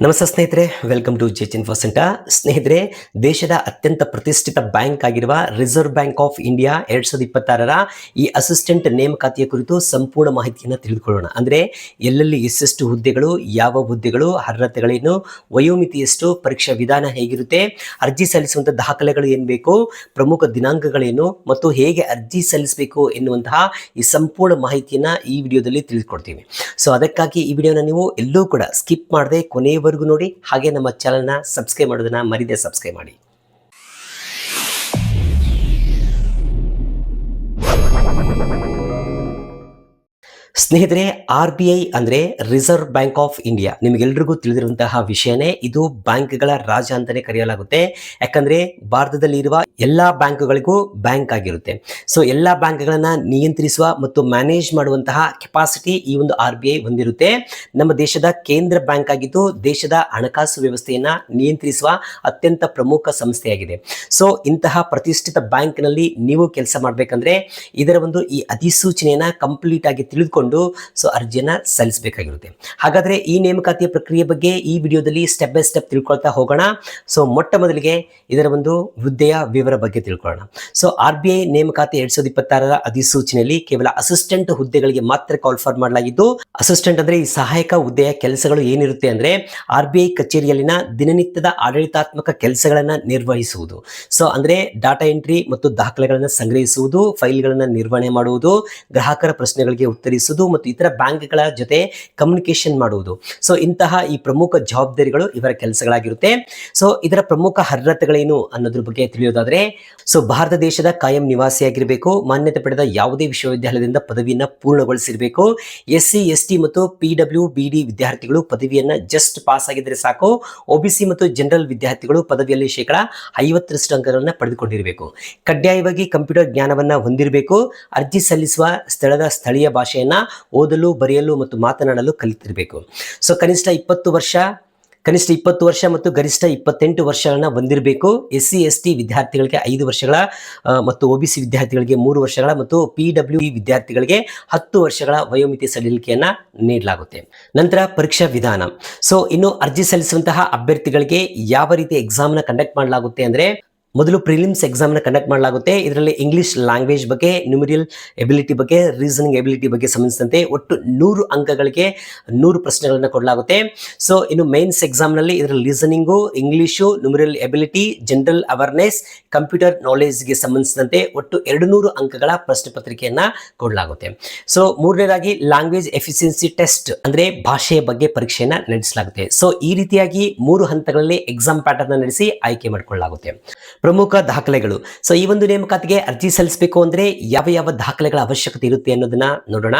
ನಮಸ್ತೆ ಸ್ನೇಹಿತರೆ, welcome to ಜೆಚ್ info centre. ಸ್ನೇಹಿತರೆ, ದೇಶದ ಅತ್ಯಂತ ಪ್ರತಿಷ್ಠಿತ ಬ್ಯಾಂಕ್ ಆಗಿರುವ ರಿಸರ್ವ್ ಬ್ಯಾಂಕ್ ಆಫ್ ಇಂಡಿಯಾ 2026ರ ಈ ಅಸಿಸ್ಟೆಂಟ್ ನೇಮಕಾತಿಯ ಕುರಿತು ಸಂಪೂರ್ಣ ಮಾಹಿತಿಯನ್ನು ತಿಳಿದುಕೊಳ್ಳೋಣ. ಅಂದರೆ ಎಲ್ಲೆಲ್ಲಿ ಎಷ್ಟೆಷ್ಟು ಹುದ್ದೆಗಳು, ಯಾವ ಹುದ್ದೆಗಳು, ಅರ್ಹತೆಗಳೇನು, ವಯೋಮಿತಿ ಎಷ್ಟು, ಪರೀಕ್ಷಾ ವಿಧಾನ ಹೇಗಿರುತ್ತೆ, ಅರ್ಜಿ ಸಲ್ಲಿಸುವಂಥ ದಾಖಲೆಗಳು ಏನು ಬೇಕು, ಪ್ರಮುಖ ದಿನಾಂಕಗಳೇನು ಮತ್ತು ಹೇಗೆ ಅರ್ಜಿ ಸಲ್ಲಿಸಬೇಕು ಎನ್ನುವಂತಹ ಈ ಸಂಪೂರ್ಣ ಮಾಹಿತಿಯನ್ನು ಈ ವಿಡಿಯೋದಲ್ಲಿ ತಿಳಿದುಕೊಡ್ತೀವಿ. ಸೊ ಅದಕ್ಕಾಗಿ ಈ ವಿಡಿಯೋನ ನೀವು ಎಲ್ಲೂ ಕೂಡ ಸ್ಕಿಪ್ ಮಾಡದೆ ಕೊನೆಯವರೆಗೂ ನೋಡಿ. ಹಾಗೆ ನಮ್ಮ ಚಾನಲ್ನ ಸಬ್ಸ್ಕ್ರೈಬ್ ಮಾಡೋದನ್ನ ಮರಿದೆ ಸಬ್ಸ್ಕ್ರೈಬ್ ಮಾಡಿ. ಸ್ನೇಹಿತರೆ, RBI ಅಂದರೆ ರಿಸರ್ವ್ ಬ್ಯಾಂಕ್ ಆಫ್ ಇಂಡಿಯಾ. ನಿಮಗೆಲ್ರಿಗೂ ತಿಳಿದಿರುವಂತಹ ವಿಷಯನೇ. ಇದು ಬ್ಯಾಂಕ್ಗಳ ರಾಜ ಅಂತಲೇ ಕರೆಯಲಾಗುತ್ತೆ. ಯಾಕಂದರೆ ಭಾರತದಲ್ಲಿ ಇರುವ ಎಲ್ಲ ಬ್ಯಾಂಕ್ಗಳಿಗೂ ಬ್ಯಾಂಕ್ ಆಗಿರುತ್ತೆ. ಸೊ ಎಲ್ಲ ಬ್ಯಾಂಕ್ಗಳನ್ನು ನಿಯಂತ್ರಿಸುವ ಮತ್ತು ಮ್ಯಾನೇಜ್ ಮಾಡುವಂತಹ ಕೆಪಾಸಿಟಿ ಈ ಒಂದು RBI ಹೊಂದಿರುತ್ತೆ. ನಮ್ಮ ದೇಶದ ಕೇಂದ್ರ ಬ್ಯಾಂಕ್ ಆಗಿದ್ದು ದೇಶದ ಹಣಕಾಸು ವ್ಯವಸ್ಥೆಯನ್ನು ನಿಯಂತ್ರಿಸುವ ಅತ್ಯಂತ ಪ್ರಮುಖ ಸಂಸ್ಥೆಯಾಗಿದೆ. ಸೊ ಇಂತಹ ಪ್ರತಿಷ್ಠಿತ ಬ್ಯಾಂಕ್ನಲ್ಲಿ ನೀವು ಕೆಲಸ ಮಾಡಬೇಕಂದ್ರೆ ಇದರ ಒಂದು ಈ ಅಧಿಸೂಚನೆಯನ್ನು ಕಂಪ್ಲೀಟ್ ಆಗಿ ತಿಳಿದುಕೊಂಡು ಸೊ ಅರ್ಜಿಯನ್ನು ಸಲ್ಲಿಸಬೇಕಾಗಿರುತ್ತೆ. ಹಾಗಾದರೆ ಈ ನೇಮಕಾತಿಯ ಪ್ರಕ್ರಿಯೆ ಬಗ್ಗೆ ಈ ವಿಡಿಯೋದಲ್ಲಿ ಸ್ಟೆಪ್ ಬೈ ಸ್ಟೆಪ್ ತಿಳ್ಕೊಳ್ತಾ ಹೋಗೋಣ. ಸೊ ಮೊಟ್ಟ ಮೊದಲಿಗೆ ಇದರ ಒಂದು ಹುದ್ದೆಯ ವಿವರ ಬಗ್ಗೆ ತಿಳ್ಕೊಳ್ಳೋಣ. ಸೊ RBI ನೇಮಕಾತಿ 2026ರ ಅಧಿಸೂಚನೆಯಲ್ಲಿ ಕೇವಲ ಅಸಿಸ್ಟೆಂಟ್ ಹುದ್ದೆಗಳಿಗೆ ಮಾತ್ರ ಕಾಲ್ ಫಾರ್ ಮಾಡಲಾಗಿದ್ದು, ಅಸಿಸ್ಟೆಂಟ್ ಅಂದರೆ ಈ ಸಹಾಯಕ ಹುದ್ದೆಯ ಕೆಲಸಗಳು ಏನಿರುತ್ತೆ ಅಂದರೆ RBI ಕಚೇರಿಯಲ್ಲಿನ ದಿನನಿತ್ಯದ ಆಡಳಿತಾತ್ಮಕ ಕೆಲಸಗಳನ್ನು ನಿರ್ವಹಿಸುವುದು. ಸೊ ಅಂದರೆ ಡಾಟಾ ಎಂಟ್ರಿ ಮತ್ತು ದಾಖಲೆಗಳನ್ನು ಸಂಗ್ರಹಿಸುವುದು, ಫೈಲ್ಗಳನ್ನು ನಿರ್ವಹಣೆ ಮಾಡುವುದು, ಗ್ರಾಹಕರ ಪ್ರಶ್ನೆಗಳಿಗೆ ಉತ್ತರಿಸುವುದು ಮತ್ತು ಇತರ ಬ್ಯಾಂಕ್ಗಳ ಜೊತೆ ಕಮ್ಯುನಿಕೇಶನ್ ಮಾಡುವುದು. ಸೊ ಇಂತಹ ಈ ಪ್ರಮುಖ ಜವಾಬ್ದಾರಿಗಳು ಇವರ ಕೆಲಸಗಳಾಗಿರುತ್ತೆ. ಸೊ ಇದರ ಪ್ರಮುಖ ಅರ್ಹತೆಗಳೇನು ಅನ್ನೋದ್ರ ಬಗ್ಗೆ ತಿಳಿಯೋದಾದ್ರೆ, ಸೊ ಭಾರತ ದೇಶದ ಕಾಯಂ ನಿವಾಸಿಯಾಗಿರಬೇಕು, ಮಾನ್ಯತೆ ಪಡೆದ ಯಾವುದೇ ವಿಶ್ವವಿದ್ಯಾಲಯದಿಂದ ಪದವಿಯನ್ನು ಪೂರ್ಣಗೊಳಿಸಿರಬೇಕು, SC ST ಮತ್ತು PWBD ವಿದ್ಯಾರ್ಥಿಗಳು ಪದವಿಯನ್ನು ಜಸ್ಟ್ ಪಾಸ್ ಆಗಿದ್ರೆ ಸಾಕು, OBC ಮತ್ತು ಜನರಲ್ ವಿದ್ಯಾರ್ಥಿಗಳು ಪದವಿಯಲ್ಲಿ 50% ಅಂಕಗಳನ್ನು ಪಡೆದುಕೊಂಡಿರಬೇಕು, ಕಡ್ಡಾಯವಾಗಿ ಕಂಪ್ಯೂಟರ್ ಜ್ಞಾನವನ್ನು ಹೊಂದಿರಬೇಕು, ಅರ್ಜಿ ಸಲ್ಲಿಸುವ ಸ್ಥಳದ ಸ್ಥಳೀಯ ಭಾಷೆಯನ್ನು ಓದಲು, ಬರೆಯಲು ಮತ್ತು ಮಾತನಾಡಲು ಕಲಿತಿರಬೇಕು. ಸೊ ಕನಿಷ್ಠ 20 ವರ್ಷ ಮತ್ತು ಗರಿಷ್ಠ 28 ವರ್ಷಗಳನ್ನ ಹೊಂದಿರಬೇಕು. SC ST ವಿದ್ಯಾರ್ಥಿಗಳಿಗೆ 5 ವರ್ಷಗಳ ಮತ್ತು OBC ವಿದ್ಯಾರ್ಥಿಗಳಿಗೆ 3 ವರ್ಷಗಳ ಮತ್ತು PWB ವಿದ್ಯಾರ್ಥಿಗಳಿಗೆ 10 ವರ್ಷಗಳ ವಯೋಮಿತಿ ಸಡಿಲಿಕೆಯನ್ನು ನೀಡಲಾಗುತ್ತೆ. ನಂತರ ಪರೀಕ್ಷಾ ವಿಧಾನ. ಸೊ ಇನ್ನು ಅರ್ಜಿ ಸಲ್ಲಿಸುವಂತಹ ಅಭ್ಯರ್ಥಿಗಳಿಗೆ ಯಾವ ರೀತಿ ಎಕ್ಸಾಮ್ನ ಕಂಡಕ್ಟ್ ಮಾಡಲಾಗುತ್ತೆ ಅಂದರೆ, ಮೊದಲು ಪ್ರಿಲಿಮ್ಸ್ ಎಕ್ಸಾಮ್ನ ಕಂಡಕ್ಟ್ ಮಾಡಲಾಗುತ್ತೆ. ಇದರಲ್ಲಿ ಇಂಗ್ಲಿಷ್ ಲ್ಯಾಂಗ್ವೇಜ್ ಬಗ್ಗೆ, ನ್ಯೂಮರಿಯಲ್ ಎಬಿಲಿಟಿ ಬಗ್ಗೆ, ರೀಸನಿಂಗ್ ಎಬಿಲಿಟಿ ಬಗ್ಗೆ ಸಂಬಂಧಿಸಿದಂತೆ ಒಟ್ಟು 100 ಅಂಕಗಳಿಗೆ 100 ಪ್ರಶ್ನೆಗಳನ್ನು ಕೊಡಲಾಗುತ್ತೆ. ಸೊ ಇನ್ನು ಮೇನ್ಸ್ ಎಕ್ಸಾಮ್ನಲ್ಲಿ ಇದರಲ್ಲಿ reasoning, English, numerical ability, general awareness, computer ನಾಲೆಜ್ಗೆ ಸಂಬಂಧಿಸಿದಂತೆ ಒಟ್ಟು 200 ಅಂಕಗಳ ಪ್ರಶ್ನೆ ಪತ್ರಿಕೆಯನ್ನು ಕೊಡಲಾಗುತ್ತೆ. ಸೊ ಮೂರನೇದಾಗಿ ಲ್ಯಾಂಗ್ವೇಜ್ ಎಫಿಷಿಯನ್ಸಿ ಟೆಸ್ಟ್ ಅಂದರೆ ಭಾಷೆಯ ಬಗ್ಗೆ ಪರೀಕ್ಷೆಯನ್ನು ನಡೆಸಲಾಗುತ್ತೆ. ಸೊ ಈ ರೀತಿಯಾಗಿ 3 ಹಂತಗಳಲ್ಲಿ ಎಕ್ಸಾಮ್ ಪ್ಯಾಟರ್ನ್ ನಡೆಸಿ ಆಯ್ಕೆ ಮಾಡಿಕೊಳ್ಳಲಾಗುತ್ತೆ. ಪ್ರಮುಖ ದಾಖಲೆಗಳು. ಸೊ ಈ ಒಂದು ನೇಮಕಾತಿಗೆ ಅರ್ಜಿ ಸಲ್ಲಿಸಬೇಕು ಅಂದರೆ ಯಾವ ಯಾವ ದಾಖಲೆಗಳ ಅವಶ್ಯಕತೆ ಇರುತ್ತೆ ಅನ್ನೋದನ್ನ ನೋಡೋಣ.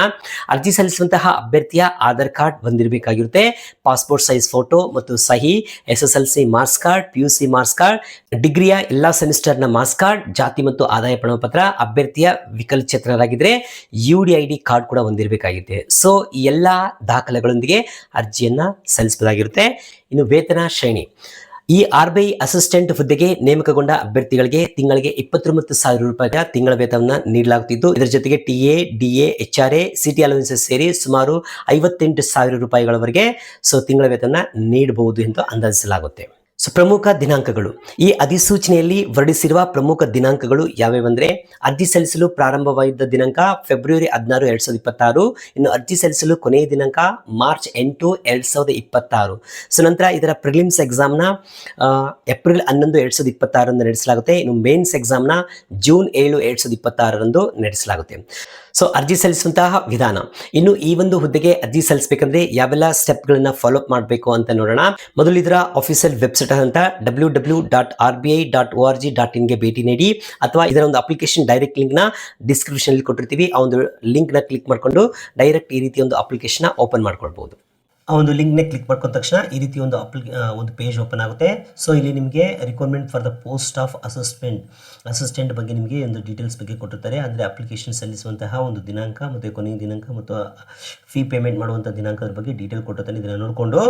ಅರ್ಜಿ ಸಲ್ಲಿಸುವಂತಹ ಅಭ್ಯರ್ಥಿಯ ಆಧಾರ್ ಕಾರ್ಡ್ ಹೊಂದಿರಬೇಕಾಗಿರುತ್ತೆ, ಪಾಸ್ಪೋರ್ಟ್ ಸೈಜ್ ಫೋಟೋ ಮತ್ತು ಸಹಿ, SSLC marks card, PUC marks card, ಡಿಗ್ರಿಯ ಎಲ್ಲ ಸೆಮಿಸ್ಟರ್ನ ಮಾರ್ಕ್ಸ್ ಕಾರ್ಡ್, ಜಾತಿ ಮತ್ತು ಆದಾಯ ಪ್ರಮಾಣಪತ್ರ, ಅಭ್ಯರ್ಥಿಯ ವಿಕಲಚೇತನರಾಗಿದ್ದರೆ UDID ಕಾರ್ಡ್ ಕೂಡ ಹೊಂದಿರಬೇಕಾಗಿದೆ. ಸೊ ಈ ಎಲ್ಲ ದಾಖಲೆಗಳೊಂದಿಗೆ ಅರ್ಜಿಯನ್ನು ಸಲ್ಲಿಸಬಹುದಾಗಿರುತ್ತೆ. ಇನ್ನು ವೇತನ ಶ್ರೇಣಿ. ಈ RBI ಅಸಿಸ್ಟೆಂಟ್ ಹುದ್ದೆಗೆ ನೇಮಕಗೊಂಡ ಅಭ್ಯರ್ಥಿಗಳಿಗೆ ತಿಂಗಳಿಗೆ 29,000 ರೂಪಾಯಿಗಳ ತಿಂಗಳ ವೇತನವನ್ನು ನೀಡಲಾಗುತ್ತಿದ್ದು, ಇದರ ಜೊತೆಗೆ TA, DA, HRA, CT allowances ಸೇರಿ ಸುಮಾರು 58,000 ರೂಪಾಯಿಗಳವರೆಗೆ ಸೊ ತಿಂಗಳ ವೇತನ ನೀಡಬಹುದು ಎಂದು ಅಂದಾಜಿಸಲಾಗುತ್ತೆ. ಸೊ ಪ್ರಮುಖ ದಿನಾಂಕಗಳು. ಈ ಅಧಿಸೂಚನೆಯಲ್ಲಿ ಹೊರಡಿಸಿರುವ ಪ್ರಮುಖ ದಿನಾಂಕಗಳು ಯಾವ್ಯಾವಂದ್ರೆ, ಅರ್ಜಿ ಸಲ್ಲಿಸಲು ಪ್ರಾರಂಭವಾಗಿದ್ದ ದಿನಾಂಕ ಫೆಬ್ರವರಿ 16, 2026. ಇನ್ನು ಅರ್ಜಿ ಸಲ್ಲಿಸಲು ಕೊನೆಯ ದಿನಾಂಕ ಮಾರ್ಚ್ 8, 2026. ಸೊ ನಂತರ ಇದರ ಪ್ರಿಲಿಮ್ಸ್ ಎಕ್ಸಾಮ್ನ ಏಪ್ರಿಲ್ 11, 2026 ನಡೆಸಲಾಗುತ್ತೆ. ಇನ್ನು ಮೇನ್ಸ್ ಎಕ್ಸಾಮ್ನ ಜೂನ್ 7, 2026 ನಡೆಸಲಾಗುತ್ತೆ. ಸೊ ಅರ್ಜಿ ಸಲ್ಲಿಸುವಂತಹ ವಿಧಾನ. ಇನ್ನು ಈ ಒಂದು ಹುದ್ದೆಗೆ ಅರ್ಜಿ ಸಲ್ಲಿಸಬೇಕಂದ್ರೆ ಯಾವೆಲ್ಲ ಸ್ಟೆಪ್ಗಳನ್ನು ಫಾಲೋ ಅಪ್ ಮಾಡಬೇಕು ಅಂತ ನೋಡೋಣ. ಮೊದಲು ಇದರ ಆಫೀಷಿಯಲ್ ವೆಬ್ಸೈಟ್ ಅಂತ www.rbi.org.in ಗೆ ಭೇಟಿ ನೀಡಿ, ಅಥವಾ ಇದರ ಒಂದು ಅಪ್ಲಿಕೇಶನ್ ಡೈರೆಕ್ಟ್ ಲಿಂಕ್ನ ಡಿಸ್ಕ್ರಿಪ್ಷನ್ ಕೊಟ್ಟಿರ್ತೀವಿ. ಆ ಒಂದು ಲಿಂಕ್ನ ಕ್ಲಿಕ್ ಮಾಡಿಕೊಂಡು ಡೈರೆಕ್ಟ್ ಈ ರೀತಿ ಒಂದು ಅಪ್ಲಿಕೇಶನ್ ಓಪನ್ ಮಾಡ್ಕೊಳ್ಬಹುದು. ಆ ಒಂದು ಲಿಂಕ್ನ ಕ್ಲಿಕ್ ಮಾಡ್ಕೊಂಡ ತಕ್ಷಣ ಈ ರೀತಿ ಒಂದು ಪೇಜ್ ಓಪನ್ ಆಗುತ್ತೆ. ಸೊ ಇಲ್ಲಿ ನಿಮಗೆ requirement for the post of assistant ಬಗ್ಗೆ ನಿಮಗೆ ಒಂದು ಡೀಟೇಲ್ಸ್ ಬಗ್ಗೆ ಕೊಟ್ಟಿರ್ತಾರೆ. ಅಂದರೆ ಅಪ್ಲಿಕೇಶನ್ ಸಲ್ಲಿಸುವಂತಹ ಒಂದು ದಿನಾಂಕ ಮತ್ತು ಕೊನೆಯ ದಿನಾಂಕ ಮತ್ತು ಫೀ ಪೇಮೆಂಟ್ ಮಾಡುವಂಥ ದಿನಾಂಕದ ಬಗ್ಗೆ ಡೀಟೇಲ್ ಕೊಟ್ಟಿರ್ತಾನೆ. ಇದನ್ನು ನೋಡಿಕೊಂಡು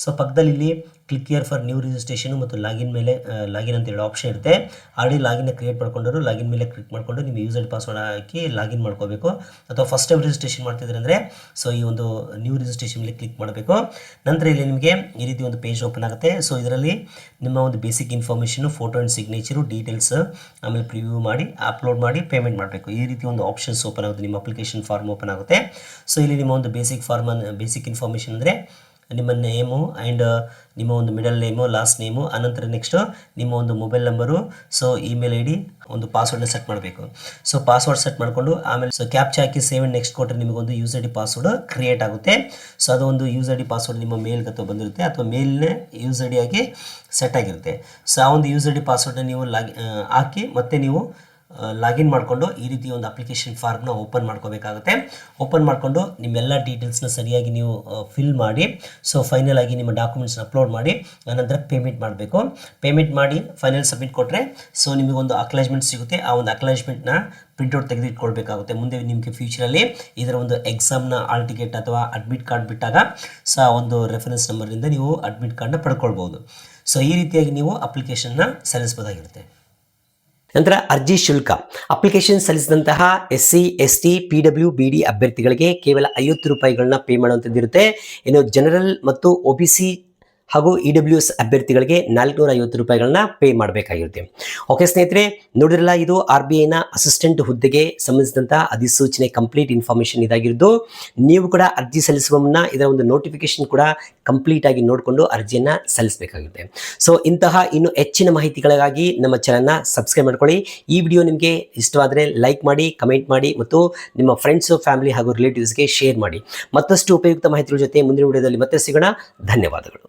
ಸೊ ಪಕ್ಕದಲ್ಲಿ ಇಲ್ಲಿ click here for new registration ಮತ್ತು ಲಾಗಿನ್ ಮೇಲೆ ಲಾಗಿನ್ ಅಂತ ಹೇಳೋ ಆಪ್ಷನ್ ಇರುತ್ತೆ. ಆಲ್ರೆಡಿ ಲಾಗಿನ್ ಕ್ರಿಯೇಟ್ ಮಾಡ್ಕೊಂಡವರು ಲಾಗಿನ್ ಮೇಲೆ ಕ್ಲಿಕ್ ಮಾಡಿಕೊಂಡು ನಿಮ್ಮ ಯೂಸರ್ ಪಾಸ್ವರ್ಡ್ ಹಾಕಿ ಲಾಗಿನ್ ಮಾಡ್ಕೋಬೇಕು. ಅಥವಾ ಫಸ್ಟ್ ಟೈಮ್ ರಿಜಿಸ್ಟ್ರೇಷನ್ ಮಾಡ್ತಿದ್ರೆ ಅಂದರೆ ಸೊ ಈ ಒಂದು ನ್ಯೂ ರಿಜಿಸ್ಟ್ರೇಷನ್ ಮೇಲೆ ಕ್ಲಿಕ್ ಮಾಡಬೇಕು. ನಂತರ ಇಲ್ಲಿ ನಿಮಗೆ ಈ ರೀತಿ ಒಂದು ಪೇಜ್ ಓಪನ್ ಆಗುತ್ತೆ. ಸೊ ಇದರಲ್ಲಿ ನಿಮ್ಮ ಒಂದು basic information, photo and signature, details, ಆಮೇಲೆ ಪ್ರಿವ್ಯೂ ಮಾಡಿ ಅಪ್ಲೋಡ್ ಮಾಡಿ ಪೇಮೆಂಟ್ ಮಾಡಬೇಕು. ಈ ರೀತಿ ಒಂದು ಆಪ್ಷನ್ಸ್ ಓಪನ್ ಆಗುತ್ತೆ, ನಿಮ್ಮ ಅಪ್ಲಿಕೇಶನ್ ಫಾರ್ಮ್ ಓಪನ್ ಆಗುತ್ತೆ. ಸೊ ಇಲ್ಲಿ ನಿಮ್ಮ ಒಂದು ಬೇಸಿಕ್ ಇನ್ಫಾರ್ಮೇಷನ್ ಅಂದರೆ ನಿಮ್ಮ ನೇಮು ಆ್ಯಂಡ್ ನಿಮ್ಮ ಒಂದು ಮಿಡಲ್ ನೇಮು, ಲಾಸ್ಟ್ ನೇಮು, ಅನಂತರ ನೆಕ್ಸ್ಟು ನಿಮ್ಮ ಒಂದು mobile number, so email I D, ಒಂದು ಪಾಸ್ವರ್ಡ್ನ ಸೆಟ್ ಮಾಡಬೇಕು. ಸೊ ಪಾಸ್ವರ್ಡ್ ಸೆಟ್ ಮಾಡಿಕೊಂಡು ಆಮೇಲೆ so captcha hockey save and next ಕೊಟ್ಟರೆ ನಿಮಗೊಂದು ಯೂಸರ್ ಡಿ ಪಾಸ್ವರ್ಡ್ ಕ್ರಿಯೇಟ್ ಆಗುತ್ತೆ. ಸೊ ಅದು ಒಂದು ಯೂಸರ್ ಡಿ ಪಾಸ್ವರ್ಡ್ ನಿಮ್ಮ ಮೇಲ್ಗೆ ಅಥವಾ ಬಂದಿರುತ್ತೆ ಅಥವಾ ಮೇಲ್ನೇ ಯೂಸರ್ ಡಿ ಆಗಿ ಸೆಟ್ ಆಗಿರುತ್ತೆ. ಸೊ ಆ ಒಂದು ಯೂಸರ್ ಡಿ ಪಾಸ್ವರ್ಡ್ನ ನೀವು ಹಾಕಿ ಮತ್ತೆ ನೀವು ಲಾಗಿನ್ ಮಾಡಿಕೊಂಡು ಈ ರೀತಿ ಒಂದು ಅಪ್ಲಿಕೇಶನ್ ಫಾರ್ಮ್ನ ಓಪನ್ ಮಾಡ್ಕೋಬೇಕಾಗುತ್ತೆ. ಓಪನ್ ಮಾಡಿಕೊಂಡು ನಿಮ್ಮೆಲ್ಲ ಡೀಟೇಲ್ಸ್ನ ಸರಿಯಾಗಿ ನೀವು ಫಿಲ್ ಮಾಡಿ ಸೊ ಫೈನಲ್ ಆಗಿ ನಿಮ್ಮ ಡಾಕ್ಯುಮೆಂಟ್ಸ್ನ ಅಪ್ಲೋಡ್ ಮಾಡಿ ಆನಂತರ ಪೇಮೆಂಟ್ ಮಾಡಬೇಕು. ಪೇಮೆಂಟ್ ಮಾಡಿ ಫೈನಲ್ ಸಬ್ಮಿಟ್ ಕೊಟ್ಟರೆ ಸೊ ನಿಮಗೊಂದು ಅಕ್ನಾಲೇಜ್ಮೆಂಟ್ ಸಿಗುತ್ತೆ. ಆ ಒಂದು ಅಕ್ನಾಲೇಜ್ಮೆಂಟ್ನ ಪ್ರಿಂಟ್ಔಟ್ ತೆಗೆದಿಟ್ಕೊಳ್ಬೇಕಾಗುತ್ತೆ. ಮುಂದೆ ನಿಮಗೆ ಫ್ಯೂಚರಲ್ಲಿ ಇದರ ಒಂದು ಎಕ್ಸಾಮ್ನ ಆಲ್ ಟಿಕೆಟ್ ಅಥವಾ ಅಡ್ಮಿಟ್ ಕಾರ್ಡ್ ಬಿಟ್ಟಾಗ ಸೊ ಆ ಒಂದು ರೆಫರೆನ್ಸ್ ನಂಬರಿಂದ ನೀವು ಅಡ್ಮಿಟ್ ಕಾರ್ಡ್ನ ಪಡ್ಕೊಳ್ಬೋದು. ಸೊ ಈ ರೀತಿಯಾಗಿ ನೀವು ಅಪ್ಲಿಕೇಶನ್ನ ಸಲ್ಲಿಸಬಹುದಾಗಿರುತ್ತೆ. ನಂತರ ಅರ್ಜಿ ಶುಲ್ಕ. ಅಪ್ಲಿಕೇಶನ್ ಸಲ್ಲಿಸಿದಂತಹ SC ST PW BD ಅಭ್ಯರ್ಥಿಗಳಿಗೆ ಕೇವಲ 50 ರೂಪಾಯಿಗಳನ್ನ ಪೇ ಮಾಡುವಂಥದ್ದಿರುತ್ತೆ. ಇನ್ನು ಜನರಲ್ ಮತ್ತು OBC ಹಾಗೂ EWS ಅಭ್ಯರ್ಥಿಗಳಿಗೆ 450 ರೂಪಾಯಿಗಳನ್ನ ಪೇ ಮಾಡಬೇಕಾಗಿರುತ್ತೆ. ಓಕೆ ಸ್ನೇಹಿತರೆ, ನೋಡಿರಲ್ಲ, ಇದು RBIನ ಅಸಿಸ್ಟೆಂಟ್ ಹುದ್ದೆಗೆ ಸಂಬಂಧಿಸಿದಂಥ ಅಧಿಸೂಚನೆ ಕಂಪ್ಲೀಟ್ ಇನ್ಫಾರ್ಮೇಷನ್ ಇದಾಗಿದ್ದು, ನೀವು ಕೂಡ ಅರ್ಜಿ ಸಲ್ಲಿಸುವ ಮುನ್ನ ಇದರ ಒಂದು ನೋಟಿಫಿಕೇಶನ್ ಕೂಡ ಕಂಪ್ಲೀಟ್ ಆಗಿ ನೋಡಿಕೊಂಡು ಅರ್ಜಿಯನ್ನು ಸಲ್ಲಿಸಬೇಕಾಗುತ್ತೆ. ಸೊ ಇಂತಹ ಇನ್ನು ಹೆಚ್ಚಿನ ಮಾಹಿತಿಗಳಿಗಾಗಿ ನಮ್ಮ ಚಾನಲ್ನ ಸಬ್ಸ್ಕ್ರೈಬ್ ಮಾಡ್ಕೊಳ್ಳಿ. ಈ ವಿಡಿಯೋ ನಿಮಗೆ ಇಷ್ಟವಾದರೆ ಲೈಕ್ ಮಾಡಿ, ಕಮೆಂಟ್ ಮಾಡಿ ಮತ್ತು ನಿಮ್ಮ ಫ್ರೆಂಡ್ಸು, ಫ್ಯಾಮಿಲಿ ಹಾಗೂ ರಿಲೇಟಿವ್ಸ್ಗೆ ಶೇರ್ ಮಾಡಿ. ಮತ್ತಷ್ಟು ಉಪಯುಕ್ತ ಮಾಹಿತಿಗಳ ಜೊತೆ ಮುಂದಿನ ವಿಡಿಯೋದಲ್ಲಿ ಮತ್ತೆ ಸಿಗೋಣ. ಧನ್ಯವಾದಗಳು.